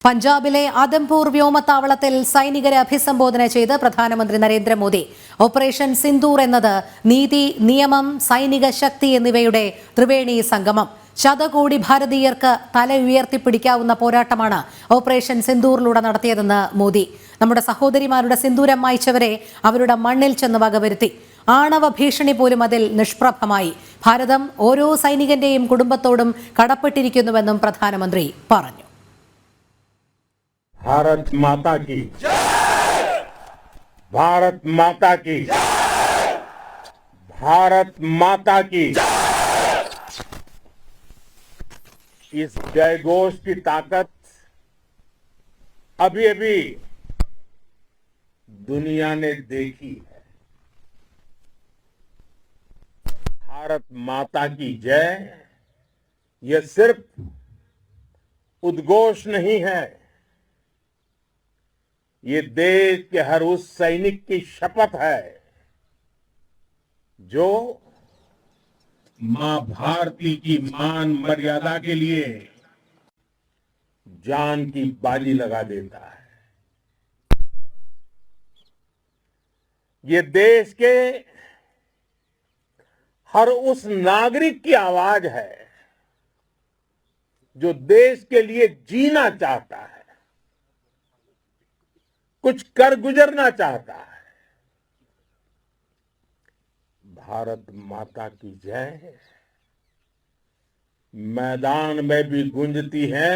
പഞ്ചാബിലെ ആദംപൂർ വ്യോമത്താവളത്തിൽ സൈനികരെ അഭിസംബോധന ചെയ്ത് പ്രധാനമന്ത്രി നരേന്ദ്രമോദി. ഓപ്പറേഷൻ സിന്ദൂർ എന്നത് നീതി, നിയമം, സൈനിക ശക്തി എന്നിവയുടെ ത്രിവേണി സംഗമം. ശതകോടി ഭാരതീയർക്ക് തല ഉയർത്തിപ്പിടിക്കാവുന്ന പോരാട്ടമാണ് ഓപ്പറേഷൻ സിന്ദൂറിലൂടെ നടത്തിയതെന്ന് മോദി. നമ്മുടെ സഹോദരിമാരുടെ സിന്ദൂരം മായ്ച്ചവരെ അവരുടെ മണ്ണിൽ ചെന്ന് വകവരുത്തി. ആണവ ഭീഷണി പോലും അതിൽ നിഷ്പ്രഭമായി. ഭാരതം ഓരോ സൈനികന്റെയും കുടുംബത്തോടും കടപ്പെട്ടിരിക്കുന്നുവെന്നും പ്രധാനമന്ത്രി പറഞ്ഞു. भारत माता की भारत माता की भारत माता की इस जयघोष की ताकत अभी अभी दुनिया ने देखी है। भारत माता की जय यह सिर्फ उद्घोष नहीं है, ये देश के हर उस सैनिक की शपथ है जो मां भारती की मान मर्यादा के लिए जान की बाजी लगा देता है। ये देश के हर उस नागरिक की आवाज है जो देश के लिए जीना चाहता है, कुछ कर गुजरना चाहता है। भारत माता की जय मैदान में भी गूंजती है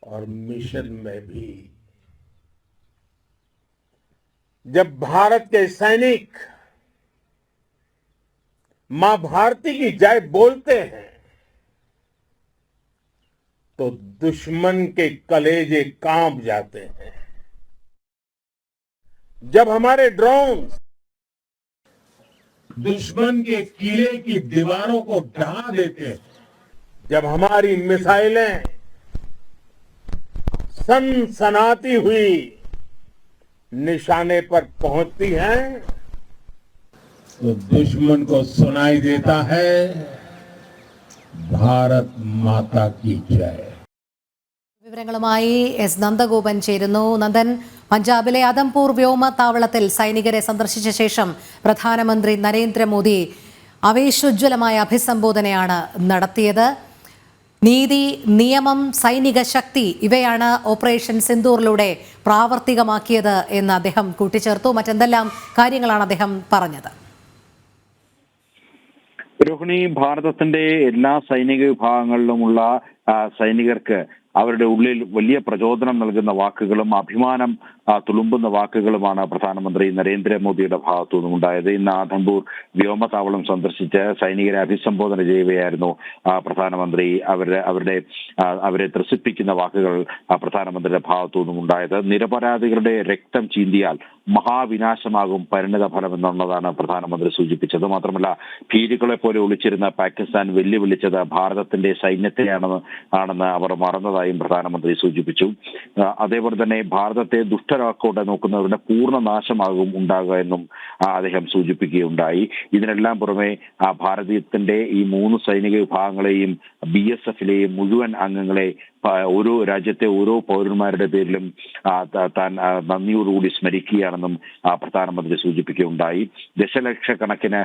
और मिशन में भी। जब भारत के सैनिक मां भारती की जय बोलते हैं तो दुश्मन के कलेजे कांप जाते हैं। जब हमारे ड्रोन दुश्मन के किले की दीवारों को ढहा देते हैं, जब हमारी मिसाइलें सनसनाती हुई निशाने पर पहुंचती हैं तो दुश्मन को सुनाई देता है भारत माता की जय. വിവരങ്ങളുമായി എസ് നന്ദഗോപൻ ചേരുന്നു. നന്ദൻ, പഞ്ചാബിലെ ആദംപൂർ വ്യോമത്താവളത്തിൽ സൈനികരെ സന്ദർശിച്ച ശേഷം പ്രധാനമന്ത്രി നരേന്ദ്രമോദി ആവേശോജ്വലമായ അഭിസംബോധനയാണ് നടത്തിയത്. നീതി, നിയമം, സൈനിക ശക്തി ഇവയാണ് ഓപ്പറേഷൻ സിന്ദൂറിലൂടെ പ്രാവർത്തികമാക്കിയത് എന്ന് അദ്ദേഹം കൂട്ടിച്ചേർത്തു. മറ്റെന്തെല്ലാം കാര്യങ്ങളാണ് അദ്ദേഹം പറഞ്ഞത്? രോഹിണി, ഭാരതത്തിന്റെ എല്ലാ സൈനിക വിഭാഗങ്ങളിലുമുള്ള സൈനികർക്ക് അവരുടെ ഉള്ളിൽ വലിയ പ്രചോദനം നൽകുന്ന വാക്കുകളും അഭിമാനം തുളുമ്പുന്ന വാക്കുകളുമാണ് പ്രധാനമന്ത്രി നരേന്ദ്രമോദിയുടെ ഭാഗത്തു നിന്നുണ്ടായത്. ഇന്ന് ആദംപൂർ വ്യോമതാവളം സന്ദർശിച്ച് സൈനികരെ അഭിസംബോധന ചെയ്യുകയായിരുന്നു പ്രധാനമന്ത്രി. അവരെ ത്രസിപ്പിക്കുന്ന വാക്കുകൾ പ്രധാനമന്ത്രിയുടെ ഭാഗത്തു നിന്നുണ്ടായത്. നിരപരാധികളുടെ രക്തം ചീന്തിയാൽ മഹാവിനാശമാകും പരിണിത ഫലം എന്നുള്ളതാണ് പ്രധാനമന്ത്രി സൂചിപ്പിച്ചത്. മാത്രമല്ല, ഭീരുക്കളെ പോലെ ഒളിച്ചിരുന്ന പാകിസ്ഥാൻ വെല്ലുവിളിച്ചത് ഭാരതത്തിന്റെ സൈന്യത്തെയാണെന്ന് അവർ മറന്നതായും പ്രധാനമന്ത്രി സൂചിപ്പിച്ചു. അതേപോലെ തന്നെ ഭാരതത്തെ ദുഷ്ടരാക്കോട്ടെ നോക്കുന്നവരുടെ പൂർണ്ണ നാശമാകും ഉണ്ടാകുക എന്നും അദ്ദേഹം സൂചിപ്പിക്കുകയുണ്ടായി. ഇതിനെല്ലാം പുറമെ ഭാരതത്തിന്റെ ഈ 3 സൈനിക വിഭാഗങ്ങളെയും BSFിലെയും മുഴുവൻ അംഗങ്ങളെ ഓരോ രാജ്യത്തെ ഓരോ പൗരന്മാരുടെ പേരിലും താൻ നന്ദിയോടുകൂടി സ്മരിക്കുകയാണെന്നും പ്രധാനമന്ത്രി സൂചിപ്പിക്കുകയുണ്ടായി. ദശലക്ഷക്കണക്കിന്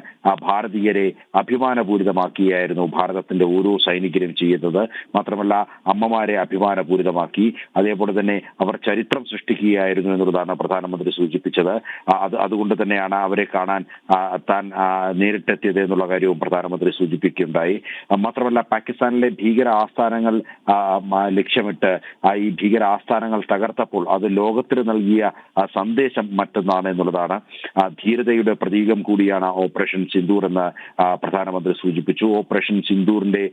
ഭാരതീയരെ അഭിമാനപൂരിതമാക്കിയായിരുന്നു ഭാരതത്തിന്റെ ഓരോ സൈനികരും ചെയ്യുന്നത്. മാത്രമല്ല, അമ്മമാരെ അഭിമാനപൂരിതമാക്കി. അതേപോലെ തന്നെ അവർ ചരിത്രം സൃഷ്ടിക്കുകയായിരുന്നു എന്നുള്ളതാണ് പ്രധാനമന്ത്രി സൂചിപ്പിച്ചത്. അതുകൊണ്ട് തന്നെയാണ് അവരെ കാണാൻ താൻ നേരിട്ടെത്തിയത് എന്നുള്ള കാര്യവും പ്രധാനമന്ത്രി സൂചിപ്പിക്കുകയുണ്ടായി. മാത്രമല്ല, പാകിസ്ഥാനിലെ ഭീകര ആസ്ഥാനങ്ങൾ ലക്ഷ്യമിട്ട് ഈ ഭീകര ആസ്ഥാനങ്ങൾ തകർത്തപ്പോൾ അത് ലോകത്തിന് നൽകിയ സന്ദേശം മറ്റൊന്നാണ് എന്നുള്ളതാണ്. ധീരതയുടെ പ്രതീകം കൂടിയാണ് ഓപ്പറേഷൻ സിന്ദൂർ എന്ന് പ്രധാനമന്ത്രി സൂചിപ്പിച്ചു. ഓപ്പറേഷൻ സിന്ദൂറിന്റെ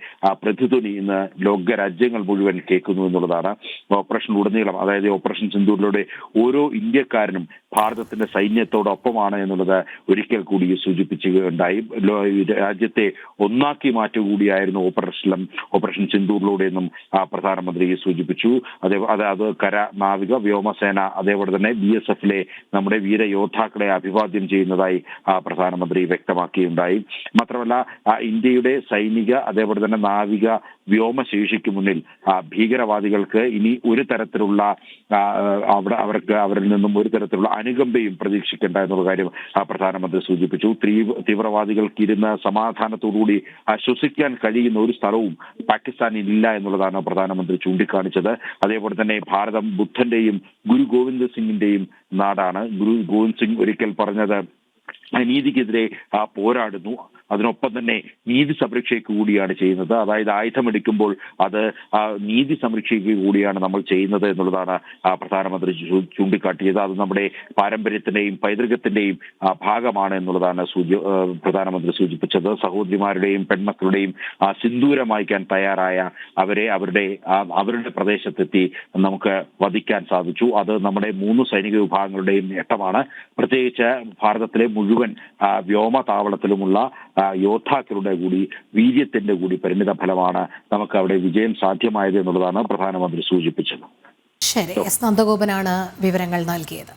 പ്രതിധ്വനി ഇന്ന് ലോകരാജ്യങ്ങൾ മുഴുവൻ കേൾക്കുന്നു എന്നുള്ളതാണ്. ഓപ്പറേഷനിലുടനീളം, അതായത് ഓപ്പറേഷൻ സിന്ദൂറിലൂടെ ഓരോ ഇന്ത്യക്കാരനും ഭാരതത്തിന്റെ സൈന്യത്തോടൊപ്പമാണ് എന്നുള്ളത് ഒരിക്കൽ കൂടി സൂചിപ്പിക്കുകയുണ്ടായി. രാജ്യത്തെ ഒന്നാക്കി മാറ്റുകൂടിയായിരുന്നു ഓപ്പറേഷൻ സിന്ദൂറിലൂടെ എന്നും പ്രധാനമന്ത്രി സൂചിപ്പിച്ചു. അത് കര, നാവിക, വ്യോമസേന, അതേപോലെ തന്നെ BSFിലെ നമ്മുടെ വീരയോദ്ധാക്കളെ അഭിവാദ്യം ചെയ്യുന്നതായി പ്രധാനമന്ത്രി വ്യക്തമാക്കിയുണ്ടായി. മാത്രമല്ല, ഇന്ത്യയുടെ സൈനിക, അതേപോലെ തന്നെ നാവിക വ്യോമശേഷിക്ക് മുന്നിൽ ഭീകരവാദികൾക്ക് ഇനി ഒരു തരത്തിലുള്ള അവരിൽ നിന്നും ഒരു തരത്തിലുള്ള അനുകമ്പയും പ്രതീക്ഷിക്കേണ്ട എന്നുള്ള കാര്യം പ്രധാനമന്ത്രി സൂചിപ്പിച്ചു. തീവ്രവാദികൾക്ക് ഇരുന്ന് സമാധാനത്തോടുകൂടി ശ്വസിക്കാൻ കഴിയുന്ന ഒരു സ്ഥലവും പാകിസ്ഥാനിൽ ഇല്ല എന്നുള്ളതാണ് പ്രധാനമന്ത്രി ചൂണ്ടിക്കാണിച്ചത്. അതേപോലെ തന്നെ ഭാരതം ബുദ്ധന്റെയും ഗുരു ഗോവിന്ദ് സിംഗിന്റെയും നാടാണ്. ഗുരു ഗോവിന്ദ് സിംഗ് ഒരിക്കൽ പറഞ്ഞത് അനീതിക്കെതിരെ പോരാടുന്നു, അതിനൊപ്പം തന്നെ നീതി സംരക്ഷയ്ക്ക് കൂടിയാണ് ചെയ്യുന്നത്. അതായത് ആയുധമെടുക്കുമ്പോൾ അത് നീതി സംരക്ഷയ്ക്ക് കൂടിയാണ് നമ്മൾ ചെയ്യുന്നത് എന്നുള്ളതാണ് പ്രധാനമന്ത്രി ചൂണ്ടിക്കാട്ടിയത്. അത് നമ്മുടെ പാരമ്പര്യത്തിന്റെയും പൈതൃകത്തിന്റെയും ഭാഗമാണ് എന്നുള്ളതാണ് പ്രധാനമന്ത്രി സൂചിപ്പിച്ചത്. സഹോദരിമാരുടെയും പെൺമക്കളുടെയും സിന്ദൂരം വായിക്കാൻ തയ്യാറായ അവരെ അവരുടെ പ്രദേശത്തെത്തി നമുക്ക് വധിക്കാൻ സാധിച്ചു. അത് നമ്മുടെ 3 സൈനിക വിഭാഗങ്ങളുടെയും നേട്ടമാണ്. പ്രത്യേകിച്ച് ഭാരതത്തിലെ മുഴുവൻ വ്യോമതാവളത്തിലുമുള്ള യോദ്ധാക്കളുടെ കൂടി വീര്യത്തിന്റെ കൂടി പരിണിത ഫലമാണ് നമുക്ക് അവിടെ വിജയം സാധ്യമായത് എന്നുള്ളതാണ് പ്രധാനമന്ത്രി സൂചിപ്പിച്ചത്. ശരി, എസ് നന്ദഗോപനാണ് വിവരങ്ങൾ നൽകിയത്.